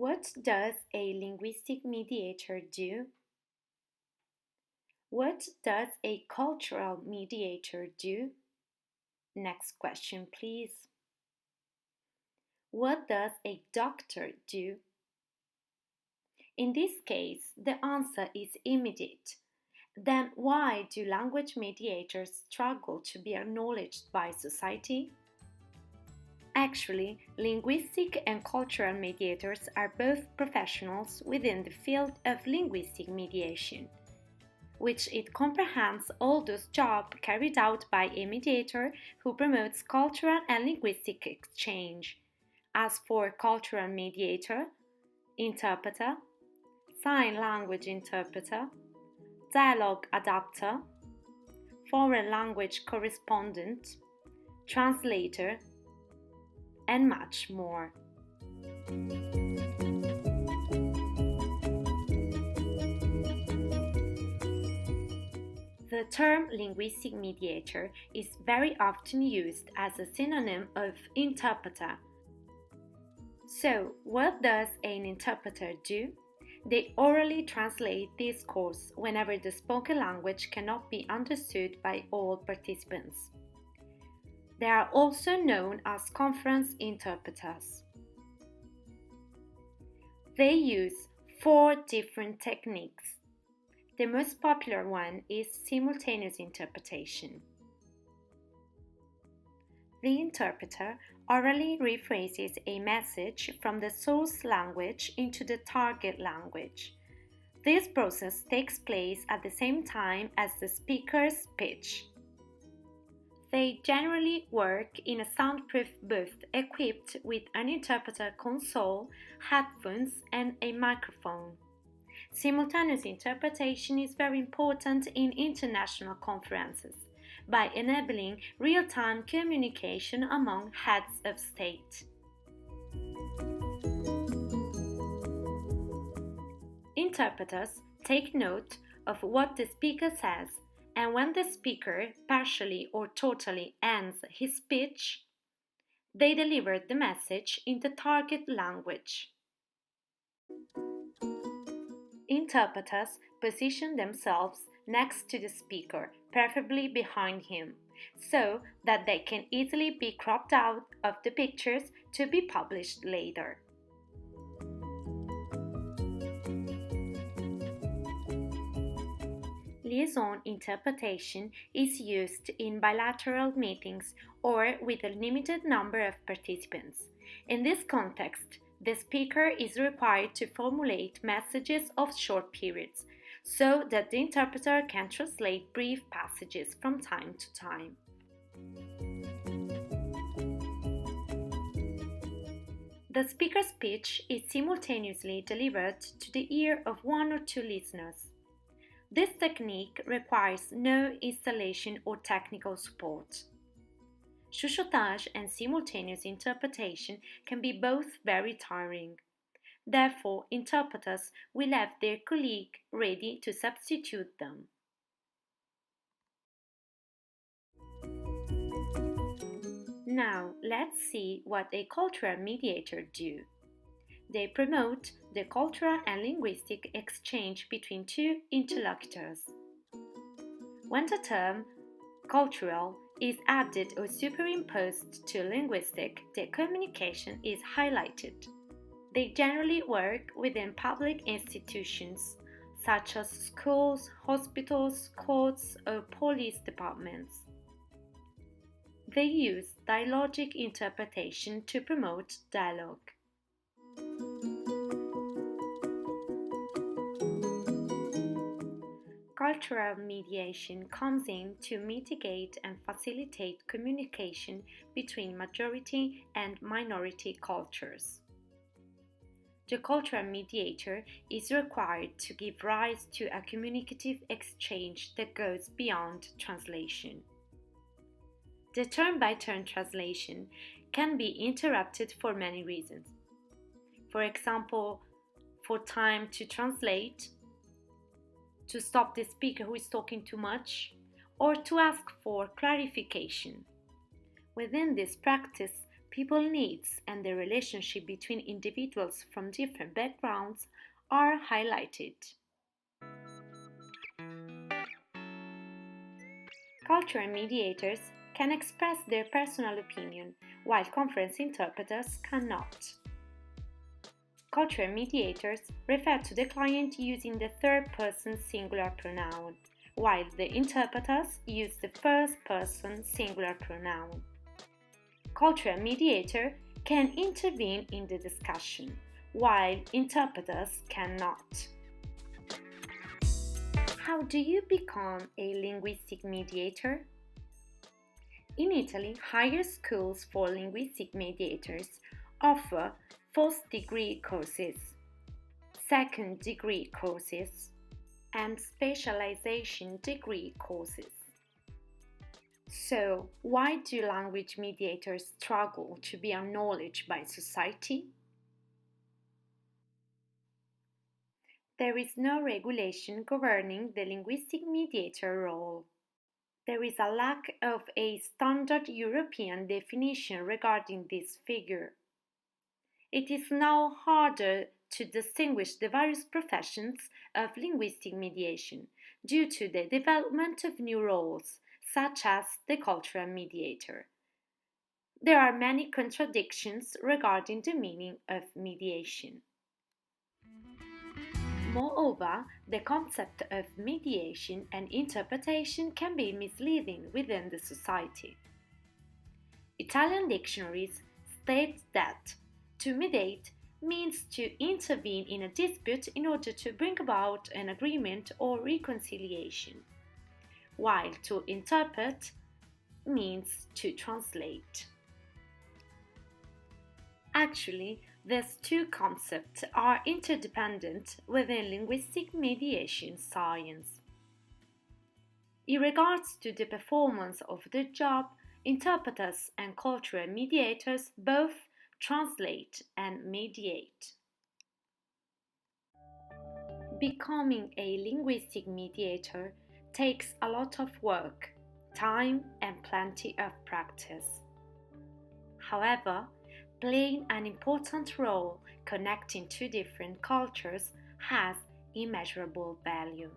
What does a linguistic mediator do? What does a cultural mediator do? Next question, please. What does a doctor do? In this case, the answer is immediate. Then why do language mediators struggle to be acknowledged by society? Actually, linguistic and cultural mediators are both professionals within the field of linguistic mediation, which it comprehends all those jobs carried out by a mediator who promotes cultural and linguistic exchange. As for cultural mediator, interpreter, sign language interpreter, dialogue adapter, foreign language correspondent, translator, and much more. The term linguistic mediator is very often used as a synonym of interpreter. So, what does an interpreter do? They orally translate discourse whenever the spoken language cannot be understood by all participants. They are also known as conference interpreters. They use 4 different techniques. The most popular one is simultaneous interpretation. The interpreter orally rephrases a message from the source language into the target language. This process takes place at the same time as the speaker's speech. They generally work in a soundproof booth equipped with an interpreter console, headphones, and a microphone. Simultaneous interpretation is very important in international conferences by enabling real-time communication among heads of state. Interpreters take note of what the speaker says, and when the speaker partially or totally ends his speech, they deliver the message in the target language. Interpreters position themselves next to the speaker, preferably behind him, so that they can easily be cropped out of the pictures to be published later. Liaison interpretation is used in bilateral meetings or with a limited number of participants. In this context, the speaker is required to formulate messages of short periods, so that the interpreter can translate brief passages from time to time. The speaker's speech is simultaneously delivered to the ear of 1 or 2 listeners. This technique requires no installation or technical support. Chuchotage and simultaneous interpretation can be both very tiring. Therefore, interpreters will have their colleague ready to substitute them. Now, let's see what a cultural mediator do. They promote the cultural and linguistic exchange between 2 interlocutors. When the term cultural is added or superimposed to linguistic, the communication is highlighted. They generally work within public institutions, such as schools, hospitals, courts, or police departments. They use dialogic interpretation to promote dialogue. Cultural mediation comes in to mitigate and facilitate communication between majority and minority cultures. The cultural mediator is required to give rise to a communicative exchange that goes beyond translation. The turn-by-turn translation can be interrupted for many reasons. For example, for time to translate, to stop the speaker who is talking too much, or to ask for clarification. Within this practice, people needs and the relationship between individuals from different backgrounds are highlighted. Cultural mediators can express their personal opinion, while conference interpreters cannot. Cultural mediators refer to the client using the third person singular pronoun, while the interpreters use the first person singular pronoun. Cultural mediator can intervene in the discussion, while interpreters cannot. How do you become a linguistic mediator? In Italy, higher schools for linguistic mediators offer first-degree courses, second-degree courses, and specialization degree courses. So, why do language mediators struggle to be acknowledged by society? There is no regulation governing the linguistic mediator role. There is a lack of a standard European definition regarding this figure. It is now harder to distinguish the various professions of linguistic mediation due to the development of new roles, such as the cultural mediator. There are many contradictions regarding the meaning of mediation. Moreover, the concept of mediation and interpretation can be misleading within the society. Italian dictionaries state that to mediate means to intervene in a dispute in order to bring about an agreement or reconciliation, while to interpret means to translate. Actually, these two concepts are interdependent within linguistic mediation science. In regards to the performance of the job, interpreters and cultural mediators both translate and mediate. Becoming a linguistic mediator takes a lot of work, time, and plenty of practice. However, playing an important role connecting two different cultures has immeasurable value.